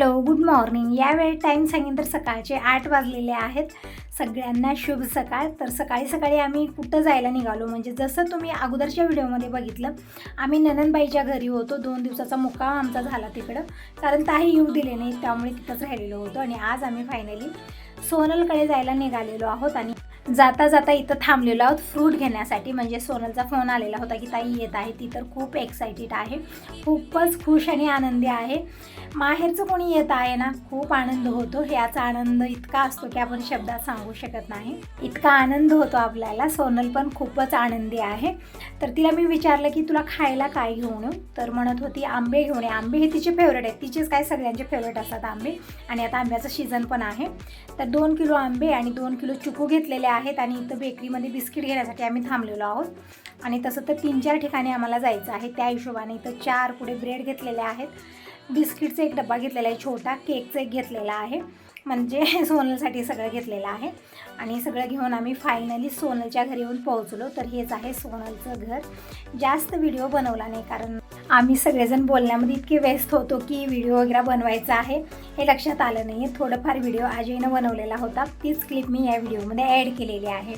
Hello, good morning. यावेळी time सांगेन तर सकाळचे 8 वाजलेले आहेत. सगळ्यांना शुभ सकाळ. तर सकाळी सकाळी आम्ही कुठं जायला निघालो, म्हणजे जसं तुम्ही अगोदरच्या व्हिडिओमध्ये बघितलं, आम्ही ननंदबाईच्या घरी होतो. 2 दिवसाचा मुक्काम आमचा झाला तिकडं, कारण ताई येऊ दिले नाही, त्यामुळे तिथंच राहिलेलो होतो. आणि आज आम्ही फायनली सोनलकडे जायला निघालेलो आहोत. आणि जाता जाता इथं थांबलेलो आहोत फ्रूट घेण्यासाठी. म्हणजे सोनलचा फोन आलेला होता की ताई येत आहे. ती तर खूप एक्सायटेड आहे, खूपच खुश आणि आनंदी आहे. माहेरचं कोणी येत आहे ना, खूप आनंद होतो. याचा आनंद इतका असतो की आपण शब्दात सांगू शकत नाही. इतका आनंद होतो आपल्याला. सोनल पण खूपच आनंदी आहे. तर तिला मी विचारलं की तुला खायला काय घेऊन येऊ, तर म्हणत होती आंबे घेऊन ये. आंबे हे तिचे फेवरेट आहेत, तिचेच काय सगळ्यांचे फेवरेट असतात आंबे. आणि आता आंब्याचं सीझन पण आहे. तर 2 किलो आंबे आणि 2 किलो चिकू घेतलेले आहेत. आणि इथं बेकरीमध्ये बिस्किट घेण्यासाठी आम्ही थांबलेलो आहोत. आणि तसं तर 3-4 ठिकाणी आम्हाला जायचं आहे. त्या हिशोबाने इथं 4 पुढे ब्रेड घेतलेले आहेत, बिस्किटचा एक डब्बा घेतलेला आहे छोटा, केकचा एक घेतलेला आहे, म्हणजे सोनलसाठी सगळं घेतलेलं आहे. आणि सगळं घेऊन आम्ही फायनली सोनलच्या घरी येऊन पोहोचलो. तर हेच आहे सोनलचं घर. जास्त व्हिडिओ बनवला नाही, कारण आम्ही सगळेजण बोलण्यामध्ये इतके व्यस्त होतो की व्हिडिओ वगैरे बनवायचा आहे हे लक्षात आलं नाही. थोडंफार व्हिडिओ अजयनं बनवलेला होता, तीच क्लिप मी या व्हिडिओमध्ये ॲड केलेली आहे.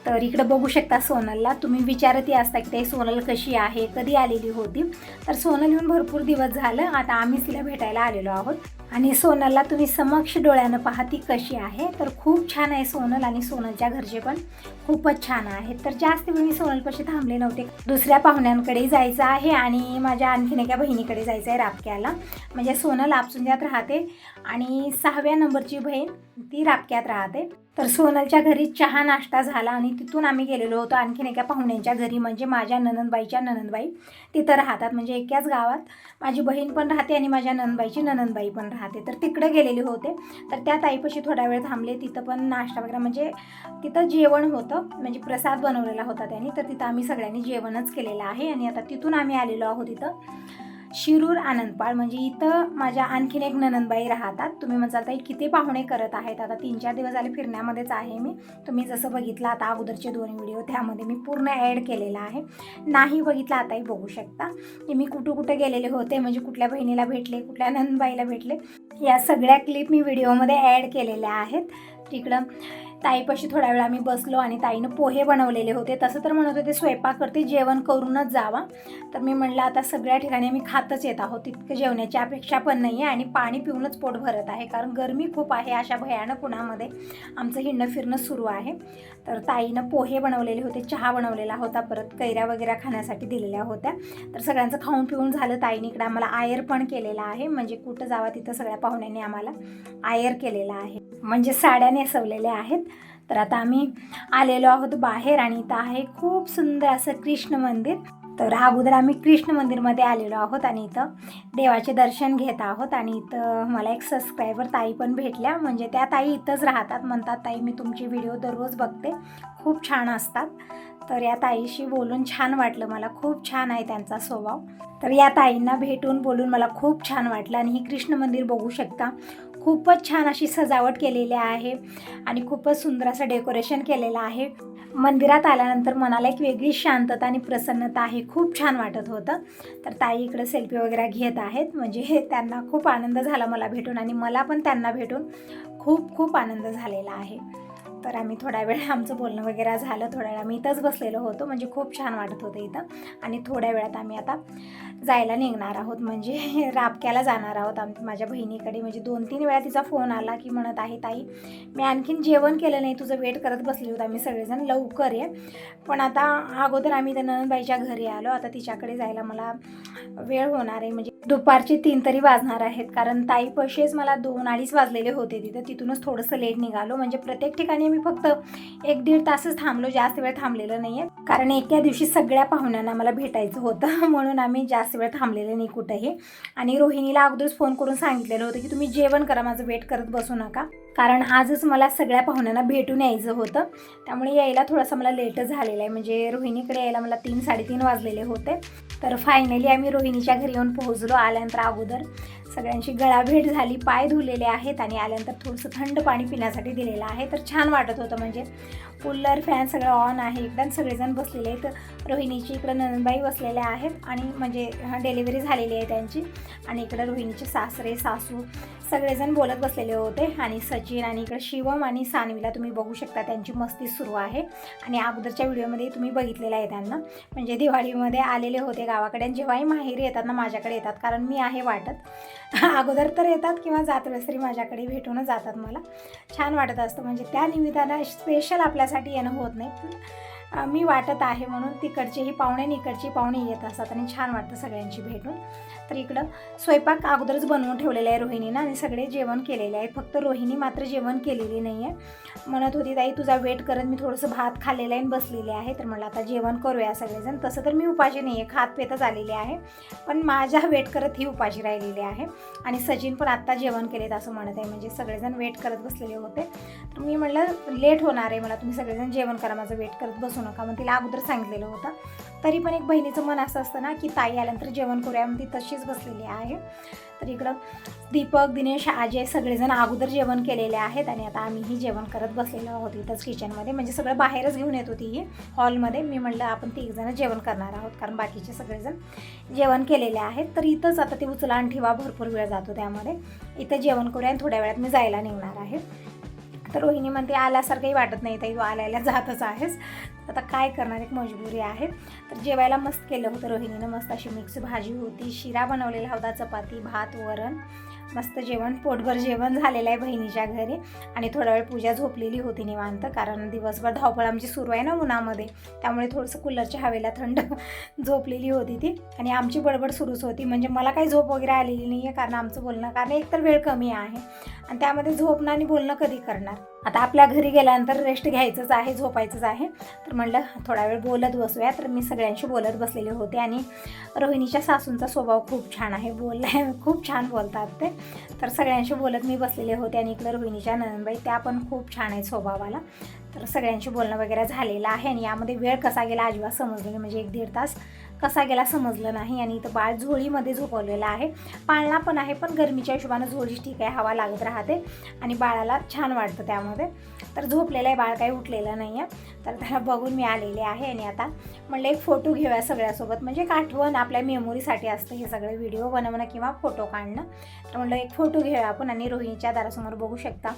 तर इकडं बघू शकता सोनलला. तुम्ही विचारतही असता की ते सोनल कशी आहे, कधी आलेली होती. तर सोनल येऊन भरपूर दिवस झालं, आता आम्हीच तिला भेटायला आलेलो आहोत. आणि सोनलला तुम्ही समक्ष डोळ्यानं पहा ती कशी आहे. तर खूप छान आहे सोनल, आणि सोनलच्या घरचे पण खूपच छान आहेत. तर जास्त वेळ मी सोनलपाशी थांबले नव्हते. दुसऱ्या पाहुण्यांकडे जायचं आहे आणि माझ्या आणखीन एका बहिणीकडे जायचं आहे रापक्याला. म्हणजे सोनल आपसुंजात राहते आणि 6व्या नंबरची बहीण ती रापक्यात राहते. तर सोनलच्या घरी चहा नाश्ता झाला आणि तिथून आम्ही गेलेलो होतो आणखीन एका पाहुण्यांच्या घरी. म्हणजे माझ्या ननंदबाईच्या ननंदबाई तिथं राहतात, म्हणजे एकाच गावात माझी बहीण पण राहते आणि माझ्या ननंदबाईची ननंदबाई पण राहते. तर तिकडे गेलेले होते. तर त्या ताईपाशी थोडा वेळ थांबले. तिथं पण नाश्ता वगैरे, म्हणजे तिथं जेवण होतं, म्हणजे प्रसाद बनवलेला होता त्यांनी. तर तिथं आम्ही सगळ्यांनी जेवणच केलेलं आहे. आणि आता तिथून आम्ही आलेलो आहोत इथं शिरूर आनंदपाळ. म्हणजे इथं माझ्या आणखीन एक ननंदबाई राहतात. तुम्ही म्हणाल ताई किती पाहुणे करत आहेत, आता 3-4 दिवस झाले फिरण्यामध्येच आहे मी. तुम्ही जसं बघितलं आता अगोदरचे 2 व्हिडिओ, त्यामध्ये मी पूर्ण ॲड केलेला आहे. नाही बघितलं आताही बघू शकता की मी कुठं गेलेले होते, म्हणजे कुठल्या बहिणीला भेटले, कुठल्या ननंदबाईला भेटले, या सगळ्या क्लिप मी व्हिडिओमध्ये ॲड केलेल्या आहेत. तिकडं ताईपाशी थोडा वेळ आम्ही बसलो आणि ताईनं पोहे बनवलेले होते. तसं तर म्हणत होते स्वयंपाक करते, जेवण करूनच जावा. तर मी म्हणलं आता सगळ्या ठिकाणी आम्ही खातच येत आहोत, तितकं जेवण्याची अपेक्षा पण नाही आहे आणि पाणी पिऊनच पोट भरत आहे, कारण गरमी खूप आहे. अशा भयानक उन्हामध्ये आमचं हिंडणं फिरणं सुरू आहे. तर ताईनं पोहे बनवलेले होते, चहा बनवलेला होता, परत कैऱ्या वगैरे खाण्यासाठी दिलेल्या होत्या. तर सगळ्यांचं खाऊन पिऊन झालं. ताईने इकडं आम्हाला आयर पण केलेला आहे, म्हणजे कुठं जावा तिथं सगळ्या पाहुण्यांनी आम्हाला आयर केलेला आहे, म्हणजे साड्या नेसवलेल्या आहेत. तर आता आम्ही आलेलो आहोत बाहेर आणि इथं आहे खूप सुंदर असं कृष्ण मंदिर. तर अगोदर आम्ही कृष्ण मंदिरमध्ये आलेलो आहोत आणि इथं देवाचे दर्शन घेत आहोत. आणि इथं मला एक सबस्क्रायबर ताई पण भेटल्या, म्हणजे त्या ताई इथंच राहतात. म्हणतात ताई मी तुमचे व्हिडिओ दररोज बघते, खूप छान असतात. तर या ताईशी बोलून छान वाटलं मला, खूप छान आहे त्यांचा स्वभाव. तर या ताईंना भेटून बोलून मला खूप छान वाटलं. आणि ही कृष्ण मंदिर बघू शकता, खूपच छान अशी सजावट केलेली आहे आणि खूपच सुंदर असं डेकोरेशन केलेलं आहे. मंदिरात आल्यानंतर मनाला एक वेगळी शांतता आणि प्रसन्नता आहे, खूप छान वाटत होतं. तर ताई इकडे सेल्फी वगैरे घेत आहेत, म्हणजे त्यांना खूप आनंद झाला मला भेटून आणि मला पण त्यांना भेटून खूप खूप आनंद झालेला आहे. तर आम्ही थोडा वेळ आमचं बोलणं वगैरे झालं, थोड्या वेळ आम्ही इथंच बसलेलो होतो, म्हणजे खूप छान वाटत होतं इथं. आणि थोड्या वेळात आम्ही आता जायला निघणार आहोत, म्हणजे रापक्याला जाणार आहोत माझ्या बहिणीकडे. म्हणजे 2-3 वेळा तिचा फोन आला की म्हणत आहे ताई मी आणखीन जेवण केलं नाही, तुझं वेट करत बसले होतं आम्ही सगळेजण, लवकर ये. पण आता अगोदर आम्ही त्या ननंदबाईच्या घरी आलो, आता तिच्याकडे जायला मला वेळ होणार आहे, म्हणजे दुपारचे 3 तरी वाजणार आहेत, कारण ताईपाशीच मला 2-2:30 वाजलेले होते तिथं. तिथूनच थोडंसं लेट निघालो, म्हणजे प्रत्येक ठिकाणी मी फक्त 1-1.5 तासच थांबलो, जास्त वेळ थांबलेलं नाही आहे, कारण एका दिवशी सगळ्या पाहुण्यांना मला भेटायचं होतं म्हणून आम्ही जास्त वेळ थांबलेलं नाही कुठेही. आणि रोहिणीला अगोदरच फोन करून सांगितलेलं होतं की तुम्ही जेवण करा, माझं वेट करत बसू नका, कारण आजच मला सगळ्या पाहुण्यांना भेटून यायचं होतं. त्यामुळे यायला थोडासा मला लेटच झालेला आहे, म्हणजे रोहिणीकडे यायला मला 3-3:30 वाजलेले होते. तर फायनली आम्ही रोहिणीच्या घरी येऊन पोहोचलो. आल्यानंतर अगोदर सगळ्यांची गळाभेट झाली, पाय धुलेले आहेत आणि आल्यानंतर थोडंसं थंड पाणी पिण्यासाठी दिलेलं आहे. तर छान वाटत होतं, म्हणजे कूलर फॅन सगळं ऑन आहे, एकदम सगळेजण बसलेले आहेत. रोहिणीची इकडं ननंदबाई बसलेल्या आहेत आणि म्हणजे डिलिव्हरी झालेली आहे त्यांची, आणि इकडं रोहिणीचे सासरे सासू सगळेजण बोलत बसलेले होते. आणि सचिन आणि इकडं शिवम आणि सानवीला तुम्ही बघू शकता, त्यांची मस्ती सुरू आहे. आणि अगोदरच्या व्हिडिओमध्ये तुम्ही बघितलेलं आहे त्यांना, म्हणजे दिवाळीमध्ये आलेले होते गावाकडे, आणि जेव्हाही माहेरी येतात ना माझ्याकडे येतात, कारण मी आहे वाटत अगोदर तर येतात किंवा जात वेळेस तरी माझ्याकडे भेटूनच जातात. मला छान वाटत असतं, म्हणजे त्या निमित्तानं स्पेशल आपल्यासाठी येणं होत नाही, मी वाटत आहे म्हणून तिकडचेही पाहुणे आणि इकडचे पाहुणे येत असतात आणि छान वाटतं सगळ्यांची भेटून. तर इकडं स्वयंपाक अगोदरच बनवून ठेवलेला आहे रोहिणीनं, आणि सगळे जेवण केलेले आहे. फक्त रोहिणी मात्र जेवण केलेली नाही आहे. म्हणत होती ताई तुझा वेट करत मी थोडंसं भात खाल्लेलं आहे आणि बसलेले आहे. तर म्हटलं आता जेवण करूया सगळेजण. तसं तर मी उपाशी नाही आहे, खात पेतच आलेले आहे, पण माझ्या वेट करत ही उपाशी राहिलेली आहे. आणि सचिन पण आत्ता जेवण केलेत असं म्हणत आहे, म्हणजे सगळेजण वेट करत बसलेले होते. तर मी म्हटलं लेट होणार आहे मला, तुम्ही सगळेजण जेवण करा, माझं वेट करत बसू नका, मग तिला अगोदर सांगितलेलं होतं. तरी पण एक बहिणीचं मन असं असतं ना की ताई आल्यानंतर जेवण करूया, मग ती तशीच बसलेली आहे. तर इकडं दीपक दिनेश अजय सगळेजण अगोदर जेवण केलेले आहेत, आणि आता आम्हीही जेवण करत बसलेलो आहोत इथंच किचनमध्ये, म्हणजे सगळं बाहेरच घेऊन येत होती ही हॉलमध्ये. मी म्हटलं आपण 3 जेवण करणार आहोत, कारण बाकीचे सगळेजण जेवण केलेले आहेत. तर इथंच आता ते उचला आणि ठेवा भरपूर वेळ जातो, त्यामध्ये इथं जेवण करूया आणि थोड्या वेळात मी जायला निघणार आहे. तर रोहिणी म्हणते आल्यासारखंही वाटत नाही ताई, तू आल्याला जातच आहेस, आता काय करणार, एक मजबुरी आहे. तर जेवायला मस्त केलं होतं रोहिणीनं, मस्त अशी मिक्स भाजी होती, शिरा बनवलेला होता, चपाती भात वरण, मस्त जेवण, पोटभर जेवण झालेलं आहे बहिणीच्या घरी. आणि थोडा वेळ पूजा झोपलेली होती निवांत, कारण दिवसभर धावपळ आमची सुरू आहे ना उन्हामध्ये, त्यामुळे थोडंसं कूलरच्या हवेला थंड झोपलेली होती ती. आणि आमची बडबड सुरूच होती, म्हणजे मला काही झोप वगैरे आलेली नाही आहे, कारण आमचं बोलणं, कारण एकतर वेळ कमी आहे आणि त्यामध्ये झोपणं आणि बोलणं कधी करणार. आता आपल्या घरी गेल्यानंतर रेस्ट घ्यायचंच आहे, झोपायचंच आहे. तर म्हटलं थोडा वेळ बोलत बसूया. तर मी सगळ्यांशी बोलत बसलेले होते. आणि रोहिणीच्या सासूंचा स्वभाव खूप छान आहे, खूप छान बोलतात ते. तर सगळ्यांशी बोलत मी बसलेले होते. आणि इकडं रोहिणीच्या ननंदबाई त्या पण खूप छान आहेत स्वभावाला. तर सगळ्यांशी बोलणं वगैरे झालेलं आहे. आणि यामध्ये वेळ कसा गेला अजिबात समजलं नाही, म्हणजे 1-1.5 तास कसा गेला समजलं नाही. आणि इथं बाळ झोळीमध्ये झोपवलेलं आहे, पाळणा पण आहे, पण गरमीच्या हिशोबानं झोळीच ठीक आहे, हवा लागत राहते आणि बाळाला छान वाटतं त्यामध्ये. तर झोपलेलं आहे बाळ, काही उठलेलं नाही आहे. तर त्याला बघून मी आलेले आहे. आणि आता म्हणलं एक फोटो घेऊया सगळ्यासोबत, म्हणजे एक आठवण आपल्या मेमोरीसाठी असतं हे सगळे व्हिडिओ बनवणं किंवा फोटो काढणं. तर म्हणलं एक फोटो घेऊया आपण. आणि रोहिणीच्या दारासमोर बघू शकता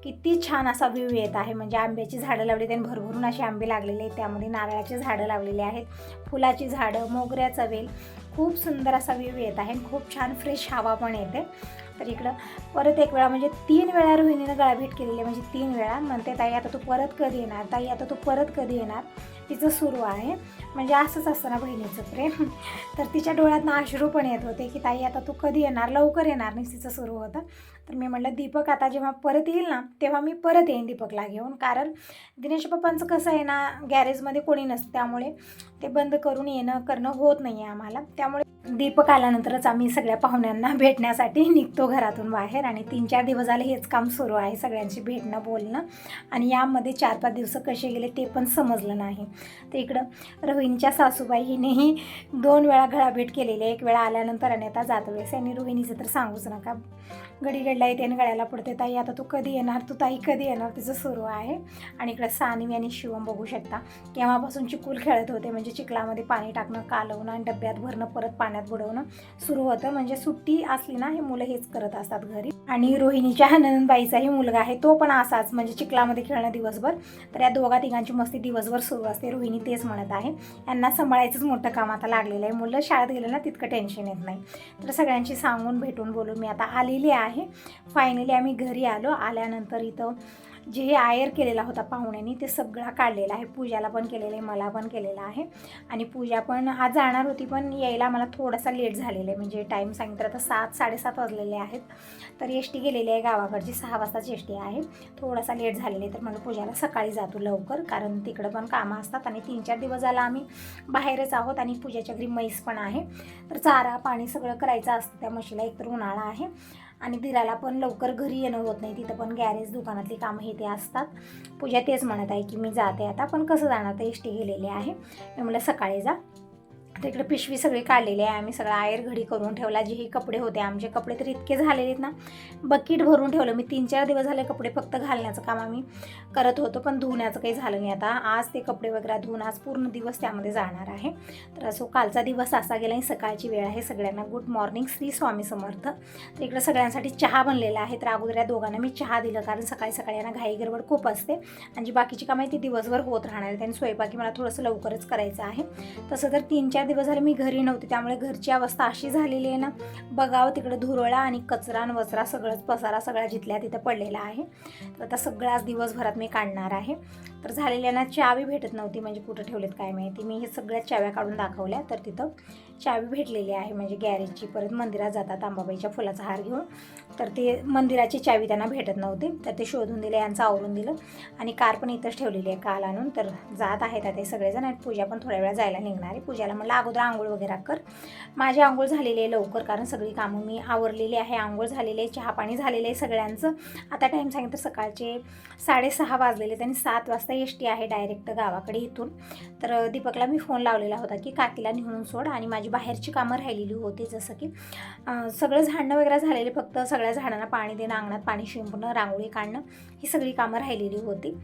किती छान असा व्ह्यू येत आहे, म्हणजे आंब्याची झाडं लावली, त्यांनी भरभरून अशी आंबे लागलेले आहेत, त्यामध्ये नारळाची झाडं लावलेली आहेत, फुलाची झाडं, मोगऱ्याचा वेल, खूप सुंदर असा व्ह्यू येत आहे, खूप छान फ्रेश हवा पण येते. तर इकडं परत एक वेळा, म्हणजे 3 वेळा रोहिणीनं गळाभेट केलेली आहे, म्हणजे 3 वेळा म्हणते ताई आता तू परत कधी येणार, ताई आता तू परत कधी येणार, तिचं सुरू आहे. म्हणजे असंच असतं ना बहिणीचं प्रेम. तर तिच्या डोळ्यातनं अश्रू पण येत होते की ताई आता तू कधी येणार, लवकर येणार नाही, तिचं सुरू होतं. तर मी म्हटलं दीपक आता जेव्हा परत येईल ना तेव्हा मी परत येईन दीपकला घेऊन, कारण दिनेश पप्पांचं कसं आहे ना गॅरेजमध्ये कोणी नसतं, त्यामुळे ते बंद करून येणं करणं होत नाही आहे आम्हाला. त्यामुळे दीपक आल्यानंतरच आम्ही सगळ्या पाहुण्यांना भेटण्यासाठी निघतो घरातून बाहेर. आणि 3-4 दिवस झाले हेच काम सुरू आहे, सगळ्यांशी भेटणं बोलणं. आणि यामध्ये 4-5 दिवस कसे गेले ते पण समजलं नाही. तर इकडं रोहिणीच्या सासूबाईनेही 2 वेळा गळाभेट केलेली आहे, 1 वेळा आल्यानंतर आणि आता जातवेळेस. आणि रोहिणीचं तर सांगूच नका, गडीगडला येते आणि गळ्याला पडते ताई आता तू कधी येणार, तू ताई कधी येणार, तिचं सुरू आहे. आणि इकडं सानवी आणि शिवम बघू शकता केव्हापासून चिकूल खेळत होते, म्हणजे चिखलामध्ये पाणी टाकणं, कालवणं आणि डब्यात भरणं, परत पाण्यात बुडवणं सुरू होतं. म्हणजे सुट्टी असली ना हे मुलं हेच करत असतात घरी. आणि रोहिणीच्या ननंदबाईचाही मुलगा आहे, तो पण असाच, म्हणजे चिखलामध्ये खेळणं दिवसभर. तर या 2-3 मस्ती दिवसभर सुरू असते. रोहिणी तेच म्हणत आहे, यांना सांभाळायचंच मोठं काम आता लागलेलं आहे, मुलं शाळेत गेलं ना तितकं टेन्शन येत नाही. तर सगळ्यांशी सांगून भेटून बोलून मी आता आलेली आहे. फायनली आम्ही घरी आलो. आल्यानंतर इथं जे आयर केलेला होता पाहुण्यांनी ते सगळा काढलेला आहे, पूजाला पण केलेलं आहे, मला पण केलेलं आहे. आणि पूजा पण आज जाणार होती, पण यायला मला थोडासा लेट झालेला आहे, म्हणजे टाईम सांगितलं तर 7-7:30 वाजलेले आहेत. तर एस टी गेलेली आहे गावाकडची, 6 वाजताची एस टी आहे, थोडासा लेट झालेला आहे. तर मला पूजाला सकाळी जातो लवकर, कारण तिकडं पण कामं असतात. आणि 3-4 दिवस झाला आम्ही बाहेरच आहोत. आणि पूजाच्या घरी म्हैस पण आहे, तर चारा पाणी सगळं करायचं असतं त्या म्हशीला, एकतर उन्हाळा आहे. आणि दिराला पण लवकर घरी येणं होत नाही, तिथं पण गॅरेज दुकानातली कामं हे ते असतात. पूजा तेच म्हणत आहे की मी जाते आता, पण कसं जाणार, तर एस टी गेलेली आहे. मी म्हटलं सकाळी जा. तर इकडे पिशवी सगळी काढलेली आहे. आम्ही सगळा आयर घडी करून ठेवला. जेही कपडे होते आमचे कपडे तर इतके झालेले आहेत ना, बकेट भरून ठेवलं मी. 3-4 दिवस झाले कपडे फक्त घालण्याचं काम आम्ही करत होतो, पण धुण्याचं काही झालं नाही. आता आज ते कपडे वगैरे धुवून आज पूर्ण दिवस त्यामध्ये जाणार आहे. तर असो कालचा दिवस असा गेला आणि सकाळची वेळ आहे. सगळ्यांना गुड मॉर्निंग, श्री स्वामी समर्थ. तर इकडे सगळ्यांसाठी चहा बनलेला आहे. तर अगोदर या दोघांना मी चहा दिलं, कारण सकाळी सकाळी यांना घाई गडबड खूप असते आणि जी बाकीची कामं आहे ती दिवसभर होत राहणार आहे. त्यांनी स्वयंपाकी मला थोडंसं लवकरच करायचं आहे. तसं तर 3-4 दिवस झाले मी घरी नव्हते, त्यामुळे घरची अवस्था अशी झालेली आहे ना, बघावं तिकडे धुरोळा आणि कचरा आणि वचरा सगळंच पसारा सगळा जिथल्या तिथं पडलेला आहे. तर आता सगळं आज दिवसभरात मी काढणार आहे. तर झालेल्यांना चावी भेटत नव्हती, म्हणजे कुठं ठेवलेत काय माहिती. मी हे सगळ्या चाव्या काढून दाखवल्या, तर तिथं चावी भेटलेली आहे, म्हणजे गॅरेजची. परत मंदिरात जातात अंबाबाईच्या फुलाचा हार घेऊन, तर ते मंदिराची चावी त्यांना भेटत नव्हती, तर ते शोधून दिले, यांचं आवरून दिलं. आणि कार पण इथंच ठेवलेली आहे काल आणून. तर जात आहेत आता सगळेजण. आणि पूजा पण थोड्या वेळा जायला निघणार आहे. पूजाला म्हणलं अगोदर आंघोळ वगैरे कर. माझी आंघोळ झालेली आहे लवकर, कारण सगळी कामं मी आवरलेली आहे. आंघोळ झालेली आहे, चहापाणी झालेलं आहे सगळ्यांचं. आता टाईम सांगितलं सकाळचे 6:30 वाजलेले. त्यांनी 7 वाजता एसटी आहे डायरेक्ट गावाकडे इथून. तर दीपकला मी फोन लावलेला होता की काकीला नेऊन सोड, आणि माझी बाहेरची कामं राहिलेली होती, जसं की सगळं झाडणं वगैरे झालेले, फक्त सगळ्या झाडांना पाणी देणं, अंगणात पाणी शिंपणं, रांगोळी काढणं, ही सगळी कामं राहिलेली होती.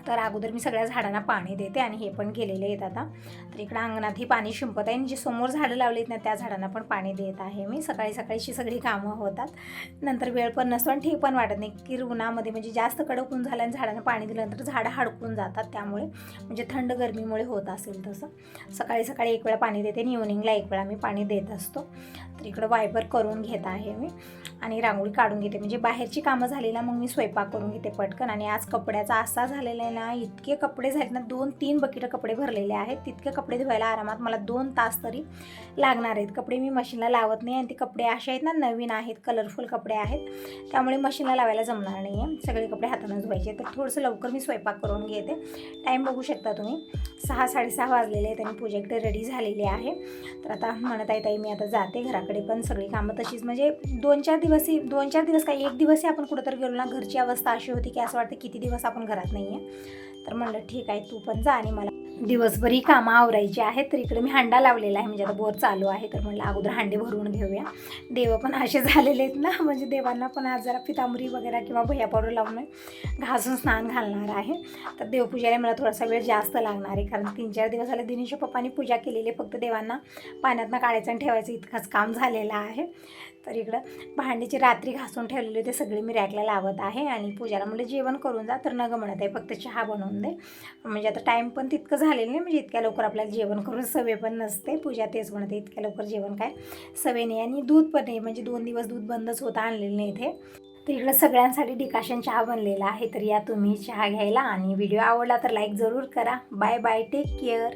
तर अगोदर मी सगळ्या झाडांना पाणी देते आणि हे पण गेलेले आहेत आता. तर इकडं अंगणातही पाणी शिंपत आहे आणि जे समोर झाडं लावली आहेत ना त्या झाडांना पण पाणी देत आहे मी. सकाळी सकाळीची सगळी कामं होतात, नंतर वेळ पण नसतो आणि ठीक पण वाटत नाही की उन्हामध्ये म्हणजे जास्त कडक ऊन झालं आणि झाडांना पाणी दिल्यानंतर झाडं हडकून जातात, त्यामुळे म्हणजे थंड गरमीमुळे होत असेल तसं. सकाळी सकाळी एक वेळा पाणी देते आणि इव्हनिंगला एक वेळा मी पाणी देत असतो. तर इकडं वायपर करून घेत आहे मी आणि रांगोळी काढून घेते, म्हणजे बाहेरची कामं झाली ना मग मी स्वयंपाक करून घेते पटकन. आणि आज कपड्याचा असा झालेला आहे ना, इतके कपडे झालेत ना, 2-3 बकेट कपडे भरलेले आहेत. तितके कपडे धुवायला आरामात मला 2 तास तरी लागणार आहेत. कपडे मी मशीनला लावत नाही आणि ते कपडे असे आहेत ना, नवीन आहेत, कलरफुल कपडे आहेत, त्यामुळे मशीनला लावायला जमणार नाही आहे. सगळे कपडे हातानं धुवायचे. तर थोडंसं लवकर मी स्वयंपाक करून घेते. टाईम बघू शकता तुम्ही, 6-6:30 वाजलेले आहेत आणि पूजा इकडे रेडी झालेली आहे. तर आता म्हणत आहे ताई मी आता जाते घराकडे, पण सगळी कामं तशीच, म्हणजे 2-4 दिवस काय, एक दिवसही आपण कुठंतरी गेलो ना, घरची अवस्था अशी होती की असं वाटतं किती दिवस आपण घरात नाही आहे. तर म्हणलं ठीक आहे तू पण जा आणि मला दिवसभर ही कामं आवरायची आहेत. तर इकडे मी हांडा लावलेला आहे, म्हणजे आता बोर चालू आहे, तर म्हणलं अगोदर हांडे भरून घेऊया. देव पण असे झालेले आहेत ना, म्हणजे देवांना पण आज जरा पितांबरी वगैरे किंवा भैया पावडर लावून घासून स्नान घालणार आहे. तर देवपूजेला मला थोडासा वेळ जास्त लागणार आहे, कारण 3-4 दिवस झाले दिनेशच्या पप्पांनी पूजा केलेली आहे, फक्त देवांना पाण्यातनं काढायचं आणि ठेवायचं इतकंच काम झालेलं आहे. तर इकडं भांडीची रात्री घासून ठेवलेले ते सगळे मी रॅकला लावत आहे. आणि पूजाला म्हणलं जेवण करून जा, तर नग म्हणत आहे फक्त चहा बनवून दे. म्हणजे आता टाईम पण तितकं झालेलं नाही, म्हणजे इतक्या लवकर आपल्याला जेवण करून सवय पण नसते. पूजा तेच म्हणते इतक्या लवकर जेवण काय सवय नाही, आणि दूध पण नाही, म्हणजे 2 दिवस दूध बंदच होतं, आणलेलं नाही इथे. तर इकडं सगळ्यांसाठी डिकाशन चहा बनलेला आहे. तर या तुम्ही चहा घ्यायला, आणि व्हिडिओ आवडला तर लाईक जरूर करा. Bye bye, take care.